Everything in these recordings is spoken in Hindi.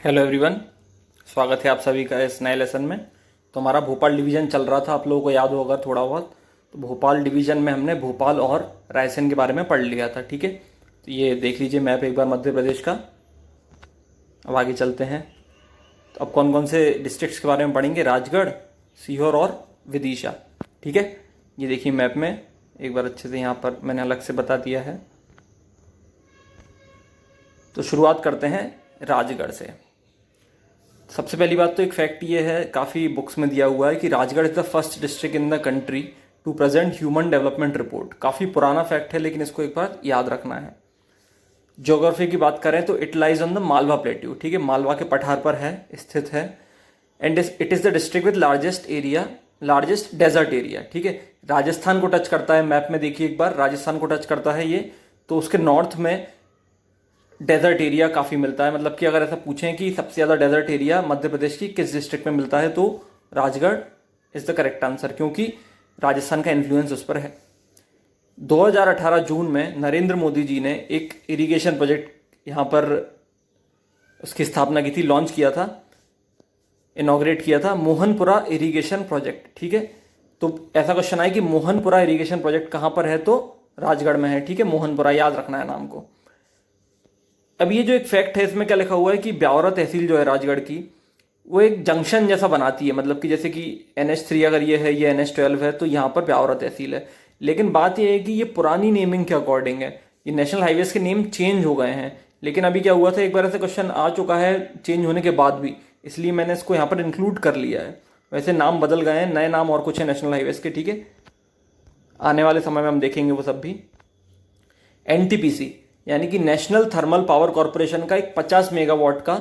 हेलो एवरीवन, स्वागत है आप सभी का इस नए लेसन में। तो हमारा भोपाल डिवीज़न चल रहा था, आप लोगों को याद होगा थोड़ा बहुत। तो भोपाल डिवीज़न में हमने भोपाल और रायसेन के बारे में पढ़ लिया था, ठीक है। तो ये देख लीजिए मैप एक बार मध्य प्रदेश का। अब आगे चलते हैं। तो अब कौन कौन से डिस्ट्रिक्ट्स के बारे में पढ़ेंगे? राजगढ़, सीहोर और विदिशा, ठीक है। ये देखिए मैप में एक बार अच्छे से यहाँ पर मैंने अलग से बता दिया है। तो शुरुआत करते हैं राजगढ़ से। सबसे पहली बात तो एक फैक्ट ये है, काफ़ी बुक्स में दिया हुआ है कि Rajgarh is the first district in the country to present human development report. काफ़ी पुराना फैक्ट है लेकिन इसको एक बार याद रखना है। ज्योग्राफी की बात करें तो it lies on the Malwa plateau, ठीक है, मालवा के पठार पर है, स्थित है। And it is the district with largest desert area, ठीक है। राजस्थान को टच करता है, मैप में देखिए एक बार, राजस्थान को टच करता है ये। तो उसके नॉर्थ में डेजर्ट एरिया काफ़ी मिलता है। मतलब कि अगर ऐसा पूछें कि सबसे ज़्यादा डेजर्ट एरिया मध्य प्रदेश की किस डिस्ट्रिक्ट में मिलता है, तो Rajgarh is the correct answer, क्योंकि राजस्थान का इन्फ्लुएंस उस पर है। 2018 जून में नरेंद्र मोदी जी ने एक इरिगेशन प्रोजेक्ट यहाँ पर उसकी स्थापना की थी, लॉन्च किया था, इनॉग्रेट किया था, मोहनपुरा इरिगेशन प्रोजेक्ट, ठीक है। तो ऐसा क्वेश्चन आया कि मोहनपुरा इरिगेशन प्रोजेक्ट कहाँ पर है, तो राजगढ़ में है, ठीक है। मोहनपुरा याद रखना है नाम को। अब ये जो एक फैक्ट है इसमें क्या लिखा हुआ है कि ब्यावरा तहसील जो है राजगढ़ की, वो एक जंक्शन जैसा बनाती है। मतलब कि जैसे कि NH3 अगर ये है, ये NH12 है, तो यहाँ पर ब्यावरा तहसील है। लेकिन बात यह है कि ये पुरानी नेमिंग के अकॉर्डिंग है, ये नेशनल हाईवेज के नेम चेंज हो गए हैं। लेकिन अभी क्या हुआ था, एक बार ऐसा क्वेश्चन आ चुका है चेंज होने के बाद भी, इसलिए मैंने इसको यहाँ पर इंक्लूड कर लिया है। वैसे नाम बदल गए हैं, नए नाम और कुछ है नेशनल हाईवेज के, ठीक है। आने वाले समय में हम देखेंगे वो सब भी। NTPC यानी कि नेशनल थर्मल पावर कॉरपोरेशन का एक 50 मेगावाट का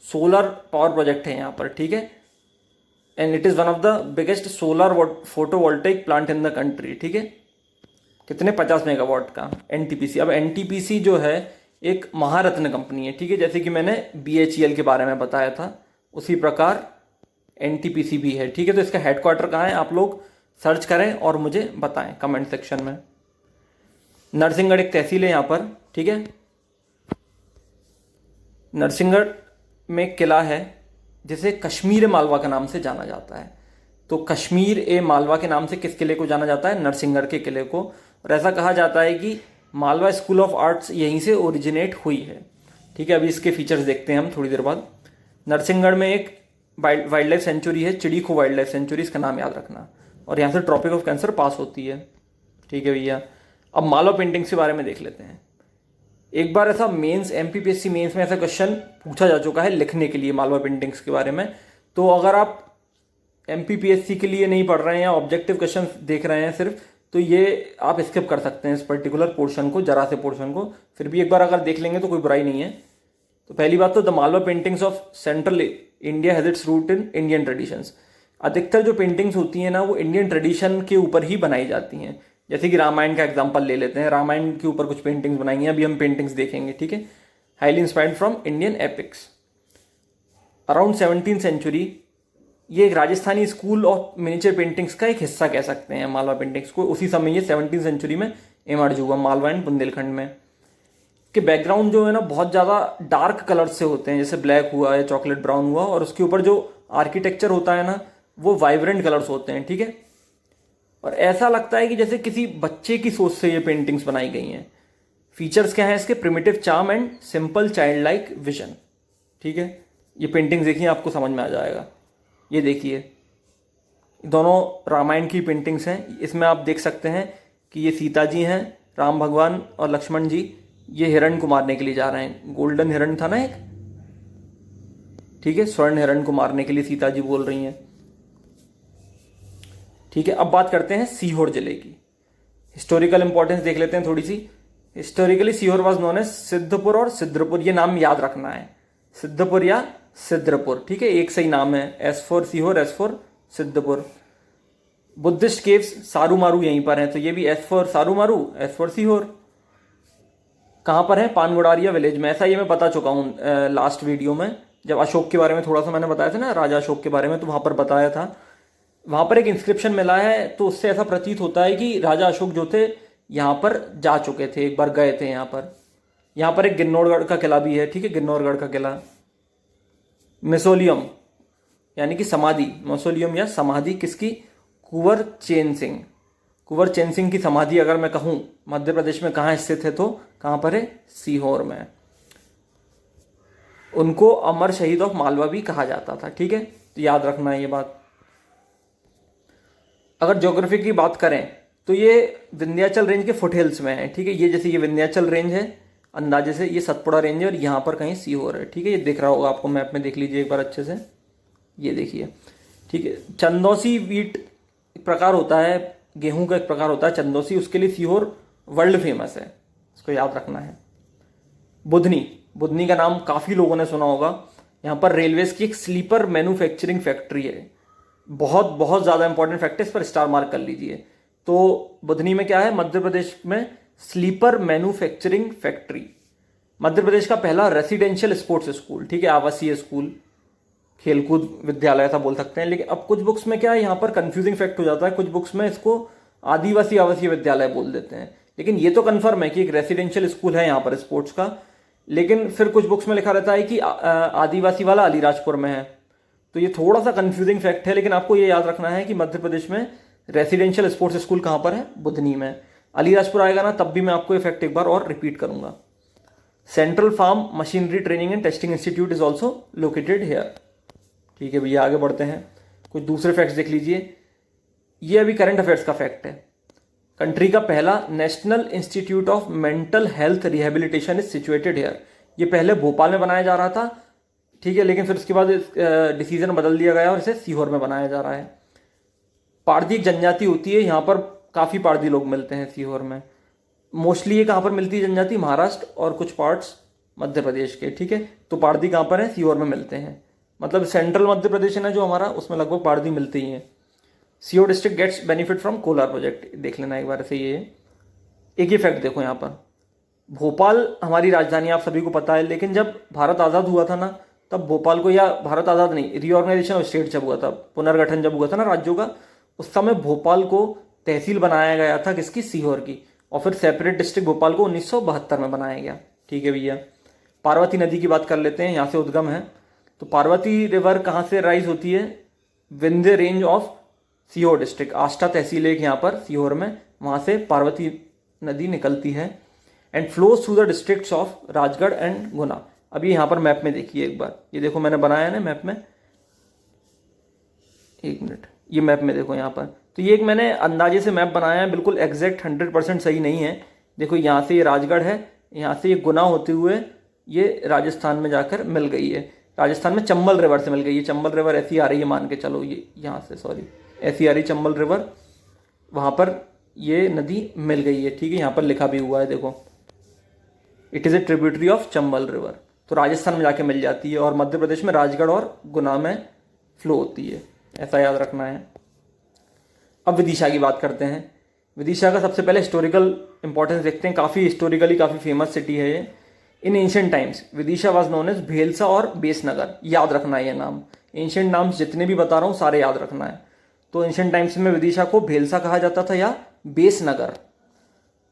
सोलर पावर प्रोजेक्ट है यहाँ पर, ठीक है। And it is one of the biggest solar photovoltaic plant in the country, ठीक है। कितने? 50 मेगावाट का NTPC। अब NTPC जो है एक महारत्न कंपनी है, ठीक है। जैसे कि मैंने BHEL के बारे में बताया था, उसी प्रकार NTPC भी है, ठीक है। तो इसका हेडक्वार्टर कहाँ है, आप लोग सर्च करें और मुझे बताएं कमेंट सेक्शन में। नरसिंहगढ़ एक तहसील है यहाँ पर, ठीक है। नरसिंहगढ़ में एक किला है जिसे कश्मीर ए मालवा के नाम से जाना जाता है। तो कश्मीर ए मालवा के नाम से किस किले को जाना जाता है? नरसिंहगढ़ के किले को। और ऐसा कहा जाता है कि मालवा स्कूल ऑफ आर्ट्स यहीं से ओरिजिनेट हुई है, ठीक है। अभी इसके फीचर्स देखते हैं हम थोड़ी देर बाद। नरसिंहगढ़ में एक वाइल्ड लाइफ सेंचुरी है, चिड़ीखो वाइल्ड लाइफ सेंचुरी, इसका नाम याद रखना। और यहाँ से ट्रॉपिक ऑफ कैंसर पास होती है, ठीक है भैया। अब मालवा पेंटिंग्स के बारे में देख लेते हैं। एक बार ऐसा मेंस MPPSC मेंस में ऐसा क्वेश्चन पूछा जा चुका है लिखने के लिए मालवा पेंटिंग्स के बारे में। तो अगर आप MPPSC के लिए नहीं पढ़ रहे हैं या ऑब्जेक्टिव क्वेश्चन देख रहे हैं सिर्फ, तो ये आप स्किप कर सकते हैं इस पर्टिकुलर पोर्शन को, जरा से पोर्शन को। फिर भी एक बार अगर देख लेंगे तो कोई बुराई नहीं है। तो पहली बात तो the Malwa paintings of central India has its root in Indian traditions. अधिकतर जो पेंटिंग्स होती हैं ना, वो इंडियन ट्रेडिशन के ऊपर ही बनाई जाती हैं। जैसे कि रामायण का एग्जांपल ले लेते हैं, रामायण के ऊपर कुछ पेंटिंग्स बनाई हैं, अभी हम पेंटिंग्स देखेंगे, ठीक है। Highly inspired from Indian epics. Around 17th century ये एक Rajasthani school of miniature paintings का एक हिस्सा कह सकते हैं मालवा पेंटिंग्स को। उसी समय ये 17th सेंचुरी में इमर्ज हुआ मालवा एंड बुंदेलखंड में। कि बैकग्राउंड जो है ना बहुत ज़्यादा डार्क कलर से होते हैं, जैसे ब्लैक हुआ या चॉकलेट ब्राउन हुआ, और उसके ऊपर जो आर्किटेक्चर होता है ना वो वाइब्रेंट कलर्स होते हैं, ठीक है। और ऐसा लगता है कि जैसे किसी बच्चे की सोच से ये पेंटिंग्स बनाई गई हैं। फीचर्स क्या हैं इसके? Primitive charm and simple child like vision, ठीक है। ये पेंटिंग्स देखिए आपको समझ में आ जाएगा। ये देखिए दोनों रामायण की पेंटिंग्स हैं। इसमें आप देख सकते हैं कि ये सीता जी हैं, राम भगवान और लक्ष्मण जी ये हिरण को मारने के लिए जा रहे हैं। गोल्डन हिरण था ना एक, ठीक है, स्वर्ण हिरण को मारने के लिए सीता जी बोल रही हैं, ठीक है। अब बात करते हैं सीहोर जिले की। हिस्टोरिकल इंपॉर्टेंस देख लेते हैं थोड़ी सी। Historically Sehore was known as Siddhpur और सिद्रपुर, ये नाम याद रखना है, सिद्धपुर या सिद्रपुर, ठीक है, एक सही नाम है। S for Sehore, S for Siddhpur. Buddhist caves Saru Maru यहीं पर हैं, तो ये भी S फॉर सारू मारू, S फॉर सीहोर। कहाँ पर है? पानगुड़ारिया विलेज में। ऐसा ये मैं बता चुका हूँ लास्ट वीडियो में, जब अशोक के बारे में थोड़ा सा मैंने बताया था ना, राजा अशोक के बारे में, तो वहाँ पर बताया था। वहाँ पर एक इंस्क्रिप्शन मिला है, तो उससे ऐसा प्रतीत होता है कि राजा अशोक जो थे यहाँ पर जा चुके थे, एक बार गए थे यहाँ पर। यहाँ पर एक गिन्नौरगढ़ का किला भी है, ठीक है, गिन्नौरगढ़ का किला। मिसोलियम यानी कि समाधि, मौसोलियम या समाधि किसकी? कुंवर चैन सिंह। कुंवर चैन सिंह की समाधि अगर मैं कहूँ मध्य प्रदेश में कहाँ स्थित है, तो कहाँ पर है? सीहोर में। उनको अमर शहीद ऑफ मालवा भी कहा जाता था। ठीक है, तो याद रखना है ये बात। अगर ज्योग्राफी की बात करें तो ये विंध्याचल रेंज के फुटहिल्स में है। ठीक है, ये जैसे ये विंध्याचल रेंज है अंदाजे से, ये सतपुड़ा रेंज है और यहाँ पर कहीं सीहोर है। ठीक है, ये दिख रहा होगा आपको मैप में, देख लीजिए एक बार अच्छे से, ये देखिए। ठीक है, चंदौसी वीट एक प्रकार होता है, गेहूं का एक प्रकार होता है चंदौसी, उसके लिए सीहोर वर्ल्ड फेमस है, इसको याद रखना है। बुधनी, बुधनी का नाम काफ़ी लोगों ने सुना होगा। यहाँ पर रेलवेज की एक स्लीपर मैन्युफैक्चरिंग फैक्ट्री है, बहुत बहुत ज़्यादा इंपॉर्टेंट फैक्ट है, इस पर स्टार मार्क कर लीजिए। तो बुधनी में क्या है? मध्य प्रदेश में sleeper manufacturing factory, Madhya Pradesh का पहला रेसिडेंशियल स्पोर्ट्स स्कूल। ठीक है, आवासीय स्कूल, खेलकूद विद्यालय ऐसा बोल सकते हैं। लेकिन अब कुछ बुक्स में क्या है, यहाँ पर कंफ्यूजिंग फैक्ट हो जाता है, कुछ बुक्स में इसको आदिवासी आवासीय विद्यालय बोल देते हैं। लेकिन ये तो कंफर्म है कि एक रेसिडेंशियल स्कूल है यहाँ पर स्पोर्ट्स का। लेकिन फिर कुछ बुक्स में लिखा रहता है कि आदिवासी वाला अलीराजपुर में है, तो ये थोड़ा सा कंफ्यूजिंग फैक्ट है। लेकिन आपको ये याद रखना है कि मध्य प्रदेश में रेसिडेंशियल स्पोर्ट्स स्कूल कहाँ पर है? बुधनी में। अलीराजपुर आएगा ना, तब भी मैं आपको ये फैक्ट एक बार और रिपीट करूंगा। Central farm machinery training and testing institute is also located here. ठीक है भैया, आगे बढ़ते हैं, कुछ दूसरे फैक्ट्स देख लीजिए। ये अभी करंट अफेयर्स का फैक्ट है। कंट्री का पहला national institute of mental health rehabilitation is situated here. ये पहले भोपाल में बनाया जा रहा था, ठीक है, लेकिन फिर उसके बाद डिसीजन बदल दिया गया और इसे सीहोर में बनाया जा रहा है। पारधी एक जनजाति होती है, यहाँ पर काफ़ी पारधी लोग मिलते हैं सीहोर में। मोस्टली ये कहाँ पर मिलती है जनजाति? महाराष्ट्र और कुछ पार्ट्स मध्य प्रदेश के। ठीक है, तो पारधी कहाँ पर है? सीहोर में मिलते हैं। मतलब सेंट्रल मध्य प्रदेश है ना जो हमारा, उसमें लगभग पारधी मिलते ही हैं। Sehore district gets benefit from Kolar project, देख लेना एक बार से। ये एक ही फैक्ट देखो यहाँ पर, भोपाल हमारी राजधानी आप सभी को पता है, लेकिन जब भारत आज़ाद हुआ था ना, तब भोपाल को, या भारत आज़ाद नहीं, रीऑर्गेनाइजेशन ऑफ स्टेट जब हुआ था, पुनर्गठन जब हुआ था ना राज्यों का, उस समय भोपाल को तहसील बनाया गया था किसकी? सीहोर की। और फिर सेपरेट डिस्ट्रिक्ट भोपाल को 1972 में बनाया गया। ठीक है भैया, पार्वती नदी की बात कर लेते हैं, यहाँ से उद्गम है। तो पार्वती रिवर कहाँ से राइज होती है? Vindhya range of Sehore district, Ashta tehsil एक यहाँ पर सीहोर में, वहाँ से पार्वती नदी निकलती है and flows through the districts of Rajgarh and Guna. अभी यहाँ पर मैप में देखिए एक बार, ये देखो मैंने बनाया है ना मैप में, एक मिनट, ये मैप में देखो यहाँ पर। तो ये एक मैंने अंदाजे से मैप बनाया है, बिल्कुल एग्जैक्ट 100% सही नहीं है। देखो यहाँ से ये राजगढ़ है, यहाँ से ये गुना होते हुए ये राजस्थान में जाकर मिल गई है। राजस्थान में चंबल रिवर से मिल गई है। चंबल रिवर ऐसी आ रही है, मान के चलो, ये यहाँ से, सॉरी, ऐसी आ रही चंबल रिवर, वहाँ पर ये नदी मिल गई है। ठीक है, यहाँ पर लिखा भी हुआ है देखो, it is a tributary of Chambal river. तो राजस्थान में जाके मिल जाती है और मध्य प्रदेश में राजगढ़ और गुना में फ्लो होती है, ऐसा याद रखना है। अब विदिशा की बात करते हैं। विदिशा का सबसे पहले हिस्टोरिकल इंपॉर्टेंस देखते हैं। काफ़ी हिस्टोरिकली काफ़ी फेमस सिटी है ये। In ancient times Vidisha was known as Bhelsa और बेसनगर, याद रखना है ये नाम। एंशिएंट नाम्स जितने भी बता रहा हूँ सारे याद रखना है। तो एंशिएंट टाइम्स में विदिशा को भेलसा कहा जाता था या बेसनगर।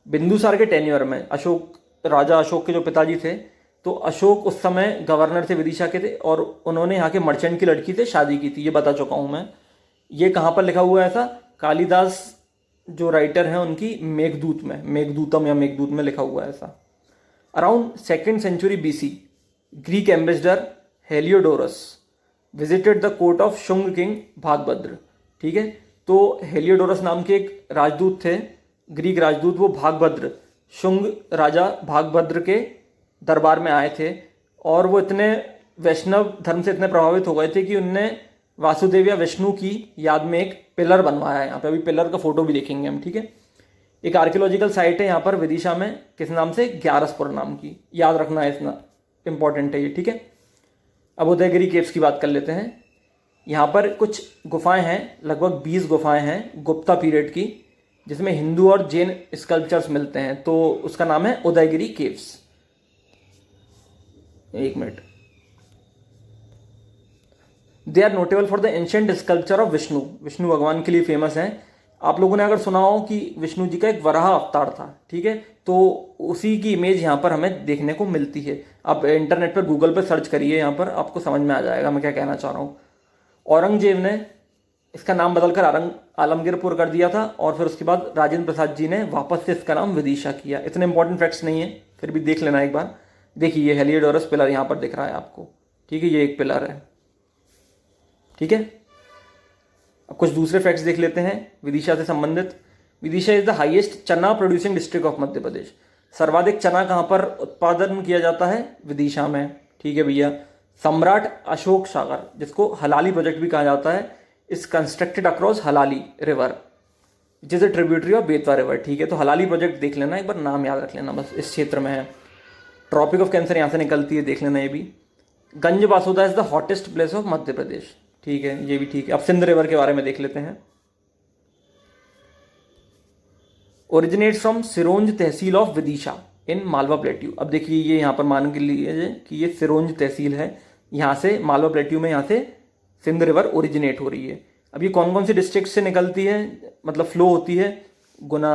बिंदुसार के टेन्योर में अशोक, राजा अशोक के जो पिताजी थे, तो अशोक उस समय गवर्नर थे विदिशा के थे और उन्होंने यहाँ के मर्चेंट की लड़की से शादी की थी, ये बता चुका हूँ मैं। ये कहाँ पर लिखा हुआ है ऐसा? कालिदास जो राइटर हैं उनकी मेघदूत में, मेघदूतम या मेघदूत में लिखा हुआ है ऐसा। Around 2nd century BC, Greek ambassador Heliodorus visited the court of Shunga king Bhagabhadra. ठीक है, तो हेलियोडोरस नाम के एक राजदूत थे, ग्रीक राजदूत, वो भागभद्र, शुंग राजा भागभद्र के दरबार में आए थे और वो इतने वैष्णव धर्म से इतने प्रभावित हो गए थे कि उनने वासुदेव या विष्णु की याद में एक पिलर बनवाया है। यहाँ पे अभी पिलर का फोटो भी देखेंगे हम। ठीक है, एक आर्कियोलॉजिकल साइट है यहाँ पर विदिशा में, किस नाम से? ग्यारसपुर नाम की, याद रखना है, इतना इंपॉर्टेंट है ये। ठीक है, अब उदयगिरी केव्स की बात कर लेते हैं। यहाँ पर कुछ गुफाएं हैं, लगभग 20 गुफाएं हैं गुप्ता पीरियड की, जिसमें हिंदू और जैन स्कल्पचर्स मिलते हैं। तो उसका नाम है उदयगिरी केव्स। एक minute, they are notable for the ancient sculpture of Vishnu, Vishnu भगवान के लिए फेमस हैं। आप लोगों ने अगर सुना हो कि विष्णु जी का एक वराह अवतार था, ठीक है, तो उसी की इमेज यहाँ पर हमें देखने को मिलती है। आप इंटरनेट पर गूगल पर सर्च करिए, यहाँ पर आपको समझ में आ जाएगा मैं क्या कहना चाह रहा हूँ। औरंगजेब ने इसका नाम बदलकर आलमगीरपुर कर दिया था, और फिर उसके बाद राजेंद्र प्रसाद जी ने वापस से इसका नाम विदिशा किया। इतने इंपॉर्टेंट फैक्ट्स नहीं है, फिर भी देख लेना एक बार। देखिए ये हेलियोडोरस पिलर यहाँ पर दिख रहा है आपको, ठीक है, ये एक पिलर है, ठीक है। अब कुछ दूसरे फैक्ट्स देख लेते हैं विदिशा से संबंधित। विदिशा इज द हाईएस्ट चना प्रोड्यूसिंग डिस्ट्रिक्ट ऑफ मध्य प्रदेश। सर्वाधिक चना कहाँ पर उत्पादन किया जाता है? विदिशा में, ठीक है भैया। सम्राट अशोक सागर, जिसको हलाली प्रोजेक्ट भी कहा जाता है, is constructed across Halali river which is a tributary of Betwa river, ठीक है। तो हलाली प्रोजेक्ट देख लेना एक बार, नाम याद रख लेना बस, इस क्षेत्र में है। ट्रॉपिक ऑफ कैंसर यहाँ से निकलती है, देख लेना ये भी। Ganj Basoda is the hottest place of Madhya Pradesh, ठीक है, ये भी ठीक है। अब सिंध रिवर के बारे में देख लेते हैं। Originates from Sironj tehsil of Vidisha in Malwa plateau. अब देखिए ये यहाँ पर मान के लिए कि ये सिरोंज तहसील है, यहाँ से मालवा प्लेट्यू में यहाँ से सिंध रिवर ओरिजिनेट हो रही है। अब ये कौन कौन सी डिस्ट्रिक्ट से निकलती है, मतलब फ्लो होती है? गुना,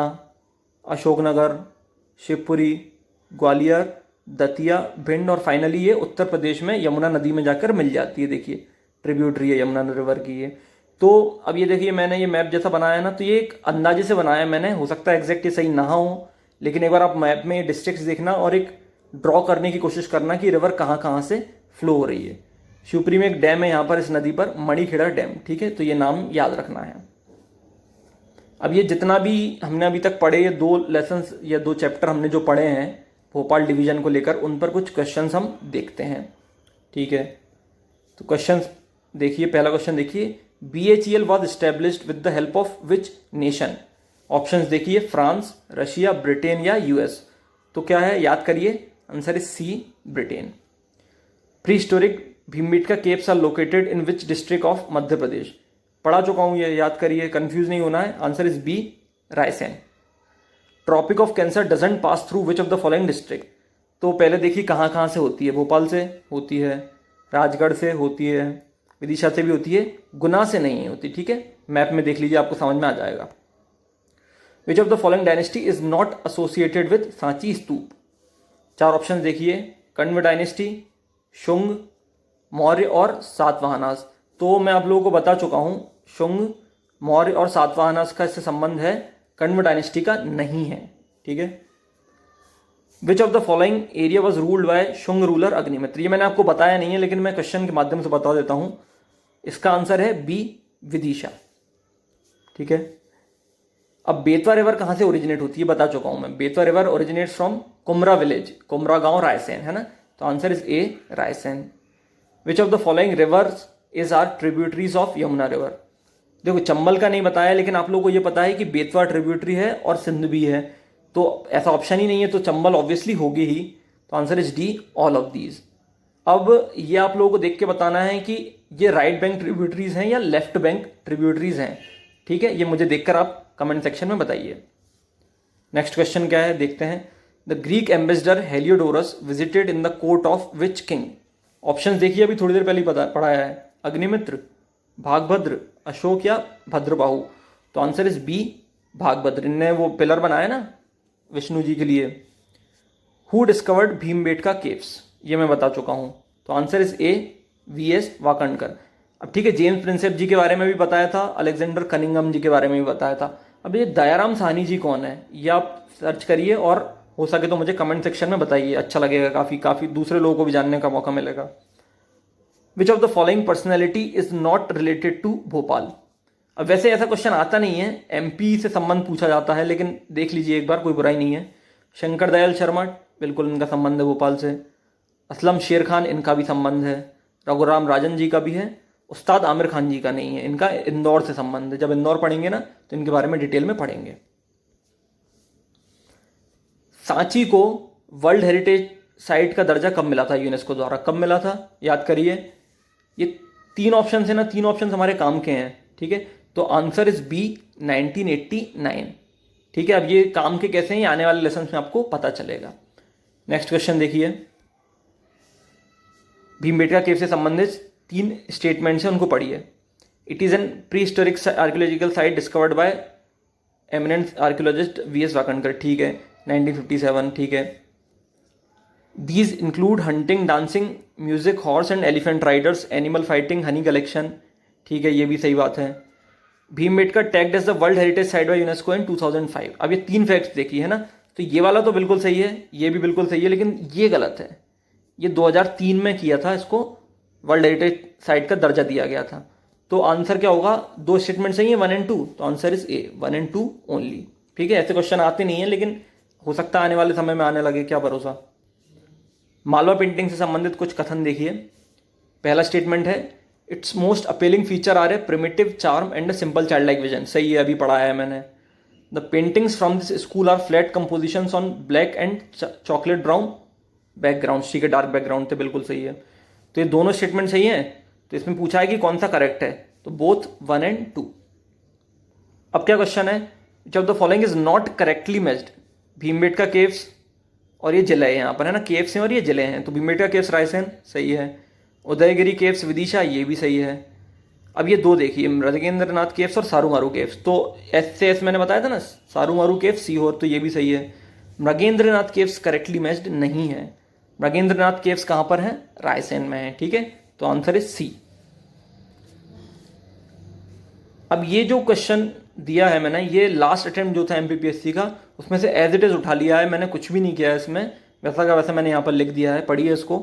अशोकनगर, शिवपुरी, ग्वालियर, दतिया, भिंड, और फाइनली ये उत्तर प्रदेश में यमुना नदी में जाकर मिल जाती है। देखिए ट्रिब्यूटरी है यमुना रिवर की ये। तो अब ये देखिए मैंने ये मैप जैसा बनाया है ना, तो ये एक अंदाजे से बनाया मैंने, हो सकता है एग्जैक्ट सही ना हो, लेकिन एक बार आप मैप में डिस्ट्रिक्ट्स देखना और एक ड्रॉ करने की कोशिश करना कि रिवर कहाँ कहाँ से फ्लो हो रही है। शिवपुरी में एक डैम है यहाँ पर इस नदी पर, मणिखेड़ा डैम, ठीक है, तो ये नाम याद रखना है। अब ये जितना भी हमने अभी तक पढ़े, ये 2 लेसन्स या 2 चैप्टर हमने जो पढ़े हैं भोपाल डिवीजन को लेकर, उन पर कुछ क्वेश्चंस हम देखते हैं, ठीक है। तो क्वेश्चंस देखिए, पहला क्वेश्चन देखिए, BHEL was established with the help of which nation? Options देखिए, फ्रांस, रशिया, ब्रिटेन या US। तो क्या है, याद करिए, answer is C, Britain. Prehistoric Bhimbetka caves are located in which district of Madhya Pradesh? पढ़ा चुका हूं, ये याद करिए, कंफ्यूज नहीं होना है, answer is B, Raisen. Tropic of cancer doesn't pass through which of the following district? तो पहले देखिए कहाँ कहाँ से होती है। भोपाल से होती है, राजगढ़ से होती है, विदिशा से भी होती है, गुना से नहीं होती, ठीक है। मैप में देख लीजिए, आपको समझ में आ जाएगा। विच of the following dynasty is not associated with Sanchi stupa? 4 option देखिए, कण्व डायनेस्टी, शुंग, मौर्य और सातवाहनास। तो मैं आप लोगों को बता चुका हूं, शुंग, मौर्य और सातवाहनास का इससे संबंध है, कण्व डायनेस्टी का नहीं है, ठीक है। विच of the following area was ruled by Shunga ruler Agnimitra? ये मैंने आपको बताया नहीं है, लेकिन मैं क्वेश्चन के माध्यम से बता देता हूं। इसका आंसर है B, विदिशा, ठीक है। अब बेतवा रिवर कहां से ओरिजिनेट होती है बता चुका हूं मैं। Betwa river originates from Kumra village, Kumra गांव, रायसेन, है ना, तो answer is A, Raisen. Which of the following rivers is are tributaries of Yamuna river? देखो चंबल का नहीं बताया, लेकिन आप लोगों को ये पता है कि बेतवा ट्रिब्यूटरी है और सिंध भी है, तो ऐसा ऑप्शन ही नहीं है, तो चंबल ऑब्वियसली होगी ही, तो answer is D, all of these. अब ये आप लोगों को देख के बताना है कि ये राइट बैंक ट्रिब्यूटरीज हैं या लेफ्ट बैंक ट्रिब्यूटरीज हैं, ठीक है, ये मुझे देखकर आप कमेंट सेक्शन में बताइए। नेक्स्ट क्वेश्चन क्या है देखते हैं। The Greek ambassador Heliodorus visited in the court of which king? Option देखिए, अभी थोड़ी देर पहले पढ़ाया है, अग्निमित्र, भागभद्र, अशोक या भद्रबाहु। तो आंसर इज B, भागभद्र। इनने वो पिलर बनाया ना विष्णु जी के लिए। Who discovered Bhimbetka caves? ये मैं बता चुका हूं, तो answer is A, VS Wakankar. अब ठीक है, जेम्स प्रिंसेप जी के बारे में भी बताया था, अलेक्जेंडर कनिंगम जी के बारे में भी बताया था। अब ये दयाराम साहनी जी कौन है, ये आप सर्च करिए और हो सके तो मुझे कमेंट सेक्शन में बताइए, अच्छा लगेगा, काफ़ी दूसरे लोगों को भी जानने का मौका मिलेगा। Which of the following personality is not related to Bhopal? अब वैसे ऐसा क्वेश्चन आता नहीं है, MP से संबंध पूछा जाता है, लेकिन देख लीजिए एक बार, कोई बुराई नहीं है। शंकर दयाल शर्मा, बिल्कुल इनका संबंध है भोपाल से। असलम शेर खान, इनका भी संबंध है। रघुराम राजन जी का भी है। उस्ताद आमिर खान जी का नहीं है, इनका इंदौर से संबंध है। जब इंदौर पढ़ेंगे ना तो इनके बारे में डिटेल में पढ़ेंगे। सांची को वर्ल्ड हेरिटेज साइट का दर्जा कब मिला था यूनेस्को द्वारा? कब मिला था याद करिए। ये 3 ऑप्शन है ना, 3 ऑप्शन हमारे काम के हैं, ठीक है। तो आंसर इज B, 1989, ठीक है। अब ये काम के कैसे हैं, ये आने वाले लेसन में आपको पता चलेगा। नेक्स्ट क्वेश्चन देखिए, भीमबेटका केव से संबंधित 3 स्टेटमेंट्स हैं, उनको पढ़िए। It is an pre historic archaeological site discovered by eminent archaeologist VS Wakankar, ठीक है, 1957, ठीक है। These include hunting, dancing, music, horse and elephant riders, animal fighting, honey collection, ठीक है, ये भी सही बात है। Bhimbetka tagged as the world heritage site by UNESCO in 2005। अब ये 3 फैक्ट्स देखी है ना, तो ये वाला तो बिल्कुल सही है, ये भी बिल्कुल सही है, लेकिन ये गलत है। ये 2003 में किया था, इसको वर्ल्ड हेरिटेज साइट का दर्जा दिया गया था। तो आंसर क्या होगा, 2 स्टेटमेंट सही है, 1 और 2, तो आंसर इज ए, 1 और 2 ओनली, ठीक है। ऐसे क्वेश्चन आते नहीं है, लेकिन हो सकता है आने वाले समय में आने लगे, क्या भरोसा। मालवा पेंटिंग से संबंधित कुछ कथन देखिए। पहला स्टेटमेंट है, its most appealing feature are a primitive charm and a simple child like vision. सही है, अभी पढ़ाया है मैंने। The paintings from this school are flat compositions on black and chocolate brown background, ठीक है, डार्क बैकग्राउंड थे, बिल्कुल सही है। तो ये दोनों स्टेटमेंट सही है। तो इसमें पूछा है कि कौन सा करेक्ट है, तो बोथ 1 और 2। अब क्या क्वेश्चन है, विच of the following is not correctly matched. Bhimbetka caves और ये जिले यहाँ पर है ना, केव्स हैं और ये जिले हैं, तो भीमबेटका केव्स रायसेन, सही है। उदयगिरी केव्स विदिशा, ये भी सही है। अब ये 2 देखिए, मृगेंद्रनाथ केव्स और सारूमारू केव्स, तो एस से एस मैंने बताया था ना, सारूमारू केव्स सीहोर, तो ये भी सही है। मृगेंद्रनाथ केव्स करेक्टली मैच्ड नहीं है। मृगेंद्रनाथ केव्स कहाँ पर है, रायसेन में है, ठीक है, तो आंसर इज सी। अब ये जो क्वेश्चन दिया है मैंने, ये लास्ट अटेम्प्ट जो था एमपीपीएससी का, उसमें से एज इट इज उठा लिया है मैंने, कुछ भी नहीं किया है इसमें, वैसा का वैसा मैंने यहाँ पर लिख दिया है, पढ़िए इसको।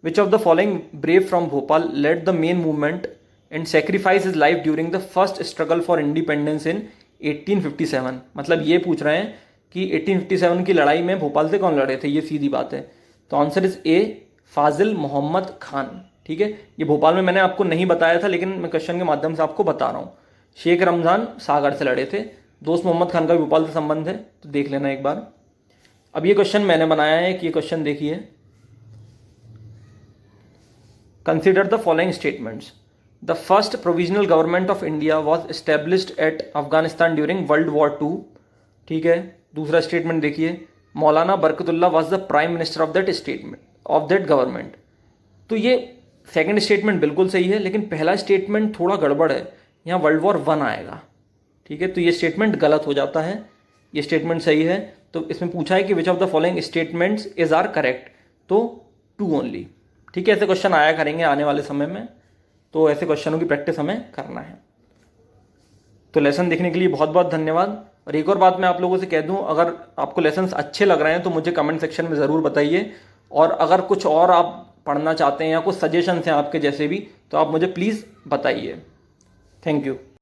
Which of the following brave from Bhopal led the main movement and sacrifice is life during the first struggle for independence in 1857। मतलब ये पूछ रहे हैं कि 1857 की लड़ाई में भोपाल से कौन लड़े थे, ये सीधी बात है। तो आंसर इज ए, फाजिल मोहम्मद खान, ठीक है। ये भोपाल में मैंने आपको नहीं बताया था, लेकिन मैं क्वेश्चन के माध्यम से आपको बता रहा हूँ। शेख रमजान सागर से लड़े थे। दोस्त मोहम्मद खान का भी भोपाल से संबंध है, तो देख लेना एक बार। अब ये क्वेश्चन मैंने बनाया है, कि ये क्वेश्चन देखिए। Consider the following statements. The first provisional government of India was established at Afghanistan during world war 2, ठीक है। दूसरा स्टेटमेंट देखिए, Maulana Barkatullah was the prime minister of that statement of that government. तो ये सेकंड स्टेटमेंट बिल्कुल सही है, लेकिन पहला स्टेटमेंट थोड़ा गड़बड़ है, यहाँ वर्ल्ड वॉर 1 आएगा, ठीक है, तो ये स्टेटमेंट गलत हो जाता है, ये स्टेटमेंट सही है। तो इसमें पूछा है कि which of the following statements is are correct, तो 2 ओनली, ठीक है। ऐसे क्वेश्चन आया करेंगे आने वाले समय में, तो ऐसे क्वेश्चनों की प्रैक्टिस हमें करना है। तो लेसन देखने के लिए बहुत बहुत धन्यवाद। और एक और बात मैं आप लोगों से कह दूं, अगर आपको लेसन्स अच्छे लग रहे हैं तो मुझे कमेंट सेक्शन में ज़रूर बताइए, और अगर कुछ और आप पढ़ना चाहते हैं या कुछ सजेशंस हैं आपके जैसे भी, तो आप मुझे प्लीज़ बताइए। Thank you.